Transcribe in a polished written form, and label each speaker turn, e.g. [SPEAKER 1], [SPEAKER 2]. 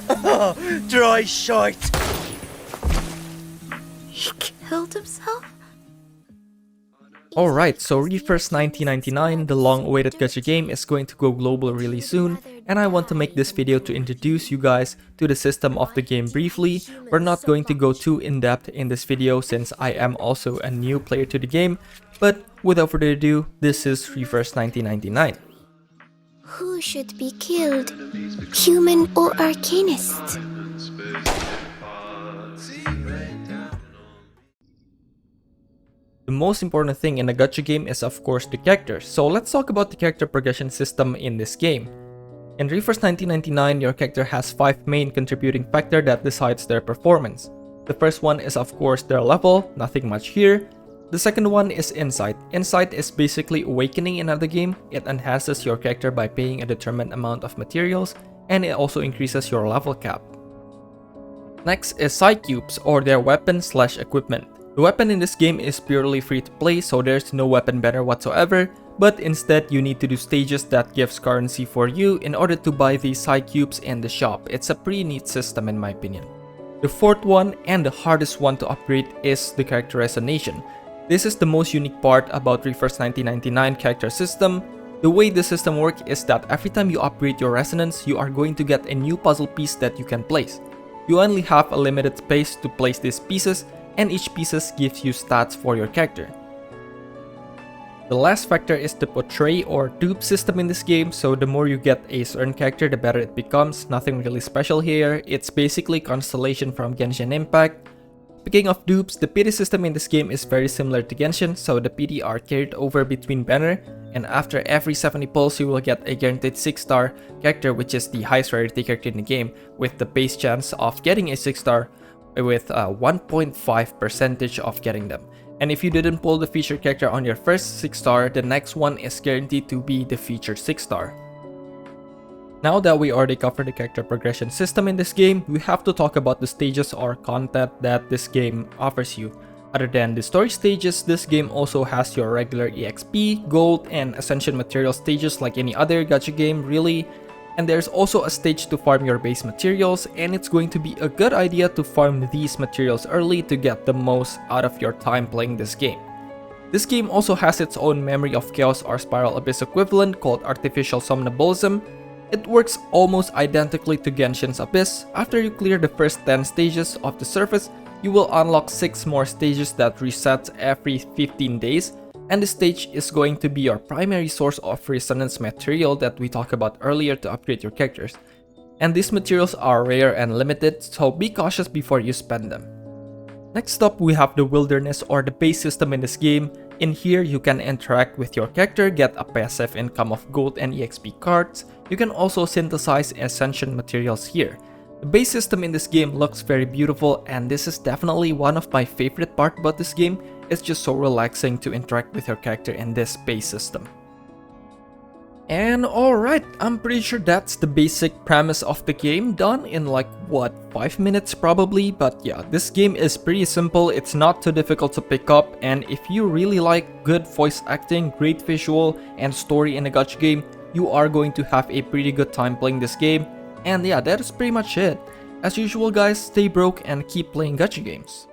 [SPEAKER 1] Oh, dry shite!
[SPEAKER 2] He killed himself?
[SPEAKER 3] Alright, so Refirst 1999, the long-awaited gacha game, is going to go global really soon, and I want to make this video to introduce you guys to the system of the game briefly. We're not going to go too in-depth in this video since I am also a new player to the game, but without further ado, this is Refirst 1999.
[SPEAKER 2] Who should be killed? Human or Arcanist?
[SPEAKER 3] The most important thing in a gacha game is of course the characters, so let's talk about the character progression system in this game. In Refirst 1999, your character has 5 main contributing factors that decides their performance. The first one is of course their level, nothing much here. The second one is insight. Insight is basically awakening in another game. It enhances your character by paying a determined amount of materials, and it also increases your level cap. Next is Psy Cubes, or their weapon/equipment. The weapon in this game is purely free to play, so there's no weapon banner whatsoever, but instead you need to do stages that gives currency for you in order to buy these Psy Cubes in the shop. It's a pretty neat system in my opinion. The fourth one and the hardest one to upgrade is the character resonation. This is the most unique part about Refirst 1999 character system. The way the system works is that every time you upgrade your resonance, you are going to get a new puzzle piece that you can place. You only have a limited space to place these pieces, and each pieces gives you stats for your character. The last factor is the portray or dupe system in this game, so the more you get a certain character, the better it becomes. Nothing really special here, it's basically Constellation from Genshin Impact. Speaking of dupes, the PD system in this game is very similar to Genshin, so the PD are carried over between banner, and after every 70 pulls you will get a guaranteed 6-star character, which is the highest rarity character in the game, with the base chance of getting a 6-star with a 1.5% of getting them. And if you didn't pull the featured character on your first 6-star, the next one is guaranteed to be the featured 6-star. Now that we already covered the character progression system in this game, we have to talk about the stages or content that this game offers you. Other than the story stages, this game also has your regular EXP, gold, and ascension material stages like any other gacha game really. And there's also a stage to farm your base materials, and it's going to be a good idea to farm these materials early to get the most out of your time playing this game. This game also has its own Memory of Chaos or Spiral Abyss equivalent called Artificial Somnambulism. It works almost identically to Genshin's Abyss. After you clear the first 10 stages of the surface, you will unlock 6 more stages that resets every 15 days, and the stage is going to be your primary source of resonance material that we talked about earlier to upgrade your characters. And these materials are rare and limited, so be cautious before you spend them. Next up, we have the Wilderness or the base system in this game. In here, you can interact with your character, get a passive income of gold and EXP cards. You can also synthesize ascension materials here. The base system in this game looks very beautiful, and this is definitely one of my favorite part about this game. It's just so relaxing to interact with your character in this base system. And alright, I'm pretty sure that's the basic premise of the game done in like, what, 5 minutes probably? But yeah, this game is pretty simple, it's not too difficult to pick up, and if you really like good voice acting, great visual, and story in a gacha game, you are going to have a pretty good time playing this game. And yeah, that is pretty much it. As usual guys, stay broke and keep playing gacha games.